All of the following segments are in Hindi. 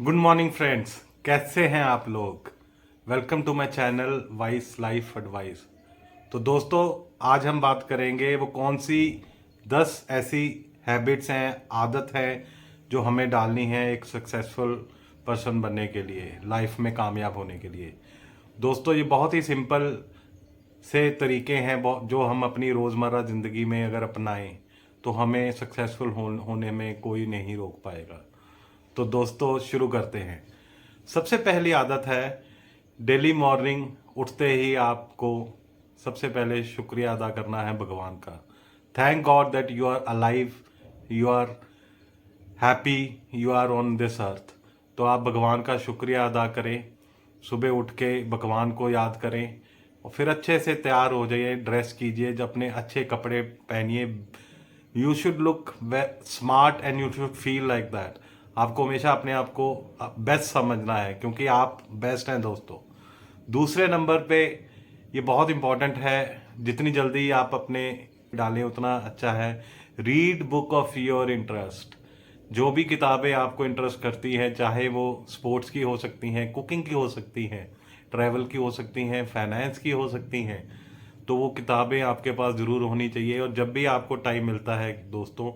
गुड मॉर्निंग फ्रेंड्स, कैसे हैं आप लोग। Welcome to my channel wise life advice. तो दोस्तों, आज हम बात करेंगे वो कौन सी 10 ऐसी हैबिट्स हैं, आदत है जो हमें डालनी है एक सक्सेसफुल पर्सन बनने के लिए, लाइफ में कामयाब होने के लिए। दोस्तों, ये बहुत ही सिंपल से तरीके हैं जो हम अपनी रोज़मर्रा ज़िंदगी में अगर अपनाएं तो हमें सक्सेसफुल होने में कोई नहीं रोक पाएगा। तो दोस्तों, शुरू करते हैं। सबसे पहली आदत है, डेली मॉर्निंग उठते ही आपको सबसे पहले शुक्रिया अदा करना है भगवान का। Thank God that you are alive, you are happy, you are on this earth. तो आप भगवान का शुक्रिया अदा करें, सुबह उठ के भगवान को याद करें और फिर अच्छे से तैयार हो जाइए, ड्रेस कीजिए, जब अपने अच्छे कपड़े पहनिए। You should look smart and you should feel like that. आपको हमेशा अपने आप को बेस्ट समझना है, क्योंकि आप बेस्ट हैं दोस्तों। दूसरे नंबर पे ये बहुत इंपॉर्टेंट है, जितनी जल्दी आप अपने डालें उतना अच्छा है। Read book of your interest. जो भी किताबें आपको इंटरेस्ट करती हैं, चाहे वो स्पोर्ट्स की हो सकती हैं, कुकिंग की हो सकती हैं, ट्रैवल की हो सकती हैं, फाइनेंस की हो सकती हैं, तो वो किताबें आपके पास ज़रूर होनी चाहिए। और जब भी आपको टाइम मिलता है दोस्तों,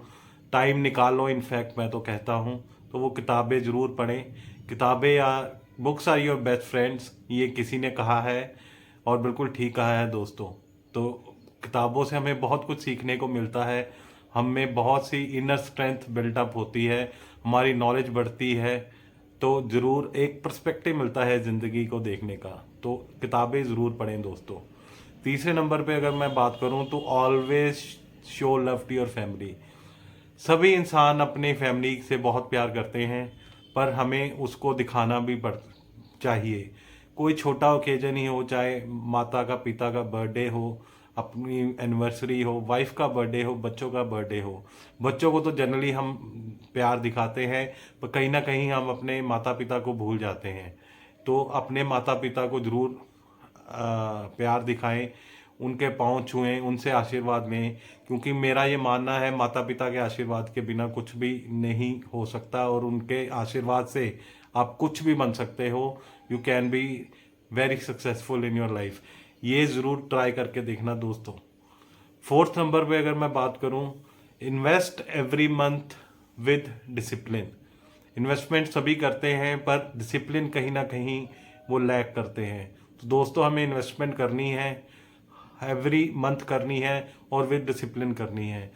टाइम निकाल लो, इनफैक्ट मैं तो कहता हूँ, तो वो किताबें ज़रूर पढ़ें। किताबें या books are your best friends, ये किसी ने कहा है और बिल्कुल ठीक कहा है दोस्तों। तो किताबों से हमें बहुत कुछ सीखने को मिलता है, हमें बहुत सी इनर स्ट्रेंथ बिल्टअप होती है, हमारी नॉलेज बढ़ती है। तो ज़रूर एक पर्सपेक्टिव मिलता है ज़िंदगी को देखने का। तो किताबें ज़रूर पढ़ें दोस्तों। तीसरे नंबर पे अगर मैं बात करूं तो always show love to your family. सभी इंसान अपने फैमिली से बहुत प्यार करते हैं, पर हमें उसको दिखाना भी पड़ चाहिए। कोई छोटा ओकेजन ही हो, चाहे माता का पिता का बर्थडे हो, अपनी एनिवर्सरी हो, वाइफ का बर्थडे हो, बच्चों का बर्थडे हो। बच्चों को तो जनरली हम प्यार दिखाते हैं, पर कहीं ना कहीं हम अपने माता पिता को भूल जाते हैं। तो अपने माता पिता को ज़रूर प्यार दिखाएं, उनके पाँव छुएं, उनसे आशीर्वाद लें, क्योंकि मेरा ये मानना है माता पिता के आशीर्वाद के बिना कुछ भी नहीं हो सकता, और उनके आशीर्वाद से आप कुछ भी बन सकते हो। You can be very successful in your life. ये ज़रूर ट्राई करके देखना दोस्तों। फोर्थ नंबर पे अगर मैं बात करूं, invest every month with discipline. Investment सभी करते हैं, पर डिसिप्लिन कहीं ना कहीं वो लैक करते हैं। तो दोस्तों, हमें इन्वेस्टमेंट करनी है, एवरी मंथ करनी है और विद डिसिप्लिन करनी है।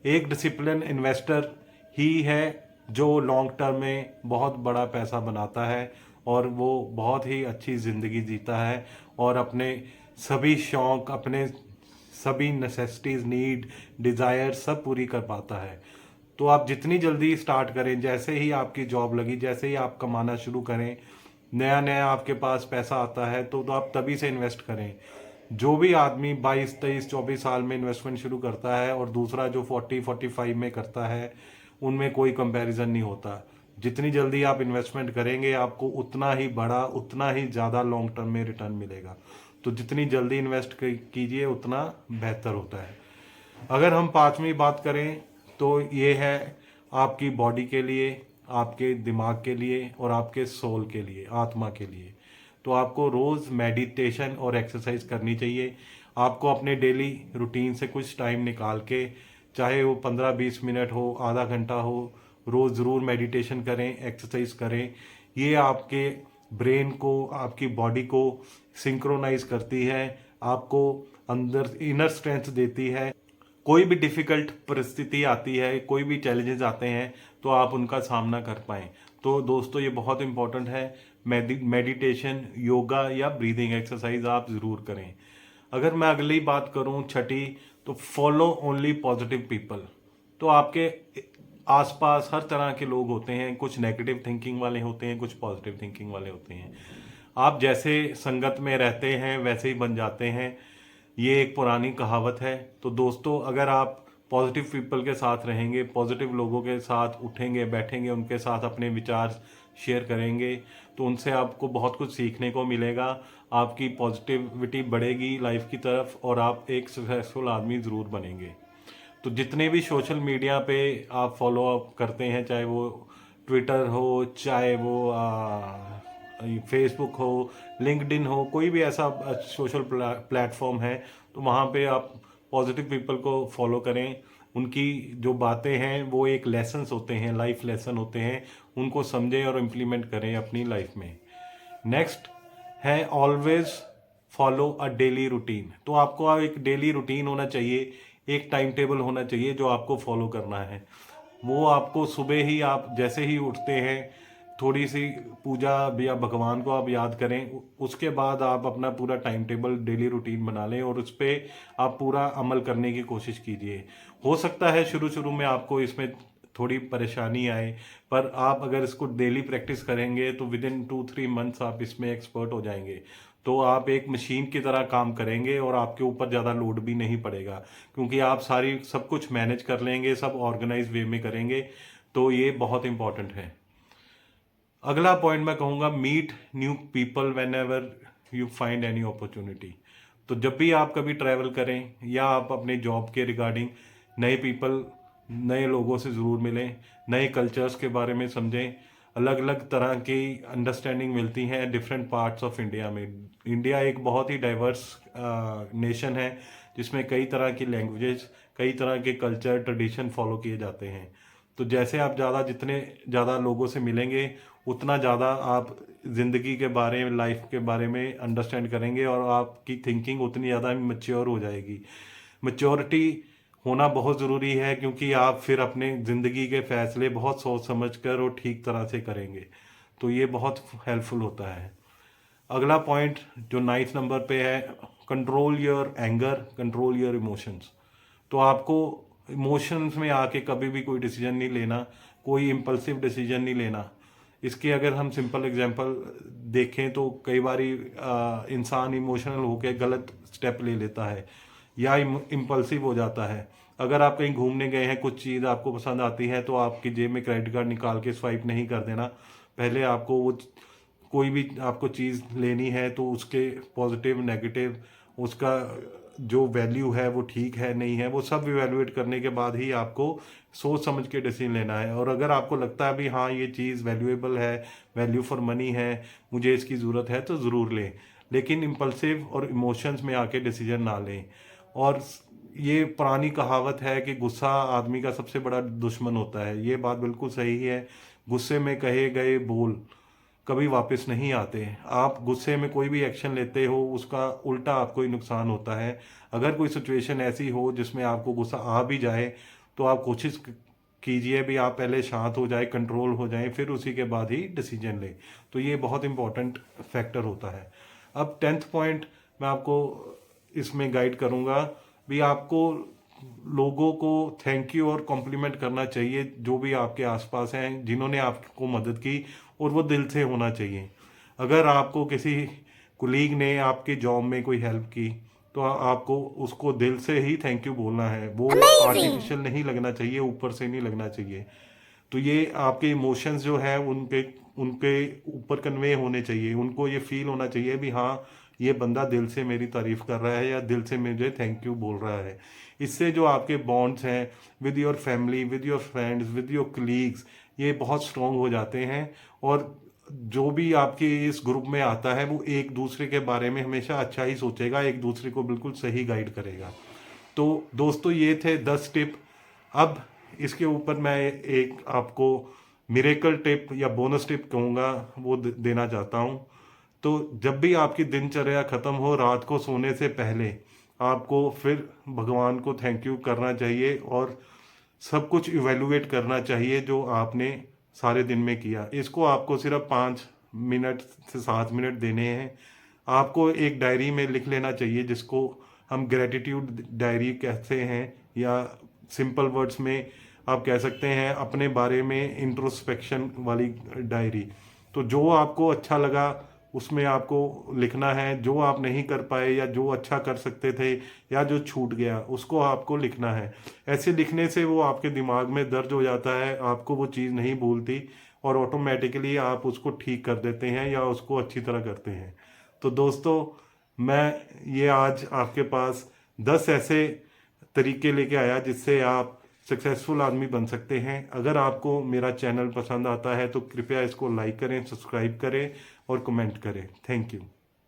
एक डिसिप्लिन इन्वेस्टर ही है जो लॉन्ग टर्म में बहुत बड़ा पैसा बनाता है, और वो बहुत ही अच्छी ज़िंदगी जीता है, और अपने सभी शौक, अपने सभी नेसेसिटीज़, नीड, डिज़ायर सब पूरी कर पाता है। तो आप जितनी जल्दी स्टार्ट करें, जैसे ही आपकी जॉब लगी, जैसे ही आप कमाना शुरू करें, नया नया आपके पास पैसा आता है, तो आप तभी से इन्वेस्ट करें। जो भी आदमी 22, 23, 24 साल में इन्वेस्टमेंट शुरू करता है और दूसरा जो 40, 45 में करता है, उनमें कोई कंपैरिजन नहीं होता। जितनी जल्दी आप इन्वेस्टमेंट करेंगे, आपको उतना ही बड़ा, उतना ही ज़्यादा लॉन्ग टर्म में रिटर्न मिलेगा। तो जितनी जल्दी इन्वेस्ट कीजिए उतना बेहतर होता है। अगर हम पांचवी बात करें तो ये है आपकी बॉडी के लिए, आपके दिमाग के लिए और आपके सोल के लिए, आत्मा के लिए। तो आपको रोज़ मेडिटेशन और एक्सरसाइज करनी चाहिए। आपको अपने डेली रूटीन से कुछ टाइम निकाल के, चाहे वो 15-20 मिनट हो, आधा घंटा हो, रोज़ ज़रूर मेडिटेशन करें, एक्सरसाइज करें। ये आपके ब्रेन को, आपकी बॉडी को सिंक्रोनाइज करती है, आपको अंदर इनर स्ट्रेंथ देती है। कोई भी डिफिकल्ट परिस्थिति आती है, कोई भी चैलेंजेस आते हैं, तो आप उनका सामना कर पाएँ। तो दोस्तों, ये बहुत इंपॉर्टेंट है। मेडिटेशन, योगा या ब्रीदिंग एक्सरसाइज आप ज़रूर करें। अगर मैं अगली बात करूं, छठी, तो फॉलो ओनली पॉजिटिव पीपल। तो आपके आसपास हर तरह के लोग होते हैं, कुछ नेगेटिव थिंकिंग वाले होते हैं, कुछ पॉजिटिव थिंकिंग वाले होते हैं। आप जैसे संगत में रहते हैं वैसे ही बन जाते हैं, ये एक पुरानी कहावत है। तो दोस्तों, अगर आप पॉजिटिव पीपल के साथ रहेंगे, पॉजिटिव लोगों के साथ उठेंगे, बैठेंगे, उनके साथ अपने विचार शेयर करेंगे, तो उनसे आपको बहुत कुछ सीखने को मिलेगा। आपकी पॉजिटिविटी बढ़ेगी लाइफ की तरफ, और आप एक सक्सेसफुल आदमी ज़रूर बनेंगे। तो जितने भी सोशल मीडिया पे आप फॉलो अप करते हैं, चाहे वो ट्विटर हो, चाहे वो फेसबुक हो, लिंक्डइन हो, कोई भी ऐसा सोशल प्लेटफॉर्म है, तो वहाँ पे आप पॉजिटिव पीपल को फॉलो करें। उनकी जो बातें हैं वो एक लेसन्स होते हैं, लाइफ लेसन होते हैं, उनको समझें और इम्प्लीमेंट करें अपनी लाइफ में। नेक्स्ट है always follow a daily routine. तो आपको एक डेली रूटीन होना चाहिए, एक टाइम टेबल होना चाहिए जो आपको फॉलो करना है। वो आपको सुबह ही, आप जैसे ही उठते हैं, थोड़ी सी पूजा या भगवान को आप याद करें, उसके बाद आप अपना पूरा टाइम टेबल डेली रूटीन बना लें और उस पर आप पूरा अमल करने की कोशिश कीजिए। हो सकता है शुरू शुरू में आपको इसमें थोड़ी परेशानी आए, पर आप अगर इसको डेली प्रैक्टिस करेंगे तो विद इन 2-3 मंथ्स आप इसमें एक्सपर्ट हो जाएंगे। तो आप एक मशीन की तरह काम करेंगे और आपके ऊपर ज़्यादा लोड भी नहीं पड़ेगा, क्योंकि आप सारी सब कुछ मैनेज कर लेंगे, सब ऑर्गेनाइज वे में करेंगे। तो ये बहुत इंपॉर्टेंट है। अगला पॉइंट मैं कहूँगा, meet new people whenever you find any opportunity. तो जब भी आप कभी ट्रैवल करें या आप अपने जॉब के रिगार्डिंग नए पीपल, नए लोगों से ज़रूर मिलें, नए कल्चर्स के बारे में समझें। अलग अलग तरह की अंडरस्टैंडिंग मिलती हैं डिफरेंट पार्ट्स ऑफ इंडिया में। इंडिया एक बहुत ही डाइवर्स नेशन है, जिसमें कई तरह की लैंग्वेजेस, कई तरह के कल्चर ट्रेडिशन फॉलो किए जाते हैं। तो जैसे आप जितने ज़्यादा लोगों से मिलेंगे, उतना ज़्यादा आप ज़िंदगी के बारे में, लाइफ के बारे में अंडरस्टैंड करेंगे और आपकी थिंकिंग उतनी ज़्यादा मैच्योर हो जाएगी। मैच्योरिटी होना बहुत ज़रूरी है, क्योंकि आप फिर अपने ज़िंदगी के फैसले बहुत सोच समझ कर और ठीक तरह से करेंगे। तो ये बहुत हेल्पफुल होता है। अगला पॉइंट जो 9th नंबर पे है, control your anger, control your emotions. तो आपको इमोशंस में आके कभी भी कोई डिसीजन नहीं लेना, कोई इम्पल्सिव डिसीजन नहीं लेना। इसके अगर हम सिंपल एग्जांपल देखें तो कई बारी इंसान इमोशनल होकर गलत स्टेप ले लेता है या इम्पल्सिव हो जाता है। अगर आप कहीं घूमने गए हैं, कुछ चीज़ आपको पसंद आती है, तो आपकी जेब में क्रेडिट कार्ड निकाल के स्वाइप नहीं कर देना। पहले आपको वो कोई भी आपको चीज़ लेनी है तो उसके पॉजिटिव नेगेटिव, उसका जो वैल्यू है वो ठीक है नहीं है, वो सब इवेलुएट करने के बाद ही आपको सोच समझ के डिसीजन लेना है। और अगर आपको लगता है भी हाँ ये चीज़ वैल्यूएबल है, वैल्यू फॉर मनी है, मुझे इसकी ज़रूरत है, तो ज़रूर लें। लेकिन इम्पल्सिव और इमोशंस में आके डिसीजन ना लें। और ये पुरानी कहावत है कि गुस्सा आदमी का सबसे बड़ा दुश्मन होता है। ये बात बिल्कुल सही है। गुस्से में कहे गए बोल कभी वापस नहीं आते। आप गुस्से में कोई भी एक्शन लेते हो, उसका उल्टा आपको ही नुकसान होता है। अगर कोई सिचुएशन ऐसी हो जिसमें आपको गुस्सा आ भी जाए, तो आप कोशिश कीजिए भी आप पहले शांत हो जाए, कंट्रोल हो जाए, फिर उसी के बाद ही डिसीजन लें। तो ये बहुत इंपॉर्टेंट फैक्टर होता है। अब 10th पॉइंट मैं आपको इसमें गाइड करूँगा भी, आपको लोगों को थैंक यू और कॉम्प्लीमेंट करना चाहिए, जो भी आपके आसपास हैं जिन्होंने आपको मदद की, और वो दिल से होना चाहिए। अगर आपको किसी कुलीग ने आपके जॉब में कोई हेल्प की, तो आपको उसको दिल से ही थैंक यू बोलना है। वो आर्टिफिशियल नहीं लगना चाहिए, ऊपर से नहीं लगना चाहिए। तो ये आपके इमोशंस जो है उनके उनके ऊपर कन्वे होने चाहिए। उनको ये फील होना चाहिए भी हाँ, ये बंदा दिल से मेरी तारीफ कर रहा है या दिल से मुझे थैंक यू बोल रहा है। इससे जो आपके बॉन्ड्स हैं with your family, with your friends, with your colleagues, ये बहुत स्ट्रॉन्ग हो जाते हैं। और जो भी आपके इस ग्रुप में आता है वो एक दूसरे के बारे में हमेशा अच्छा ही सोचेगा, एक दूसरे को बिल्कुल सही गाइड करेगा। तो दोस्तों ये थे 10 टिप। अब इसके ऊपर मैं एक आपको मिरेकल टिप या बोनस टिप कहूँगा, वो देना चाहता हूँ। तो जब भी आपकी दिनचर्या ख़त्म हो, रात को सोने से पहले आपको फिर भगवान को थैंक यू करना चाहिए और सब कुछ इवेलुएट करना चाहिए जो आपने सारे दिन में किया। इसको आपको सिर्फ 5 मिनट से 7 मिनट देने हैं। आपको एक डायरी में लिख लेना चाहिए, जिसको हम ग्रेटिट्यूड डायरी कहते हैं, या सिंपल वर्ड्स में आप कह सकते हैं अपने बारे में इंट्रोस्पेक्शन वाली डायरी। तो जो आपको अच्छा लगा उसमें आपको लिखना है, जो आप नहीं कर पाए या जो अच्छा कर सकते थे या जो छूट गया उसको आपको लिखना है। ऐसे लिखने से वो आपके दिमाग में दर्ज हो जाता है, आपको वो चीज़ नहीं भूलती और ऑटोमेटिकली आप उसको ठीक कर देते हैं या उसको अच्छी तरह करते हैं। तो दोस्तों, मैं ये आज आपके पास 10 ऐसे तरीके लेके आया जिससे आप सक्सेसफुल आदमी बन सकते हैं। अगर आपको मेरा चैनल पसंद आता है तो कृपया इसको लाइक करें, सब्सक्राइब करें और कमेंट करें। Thank you.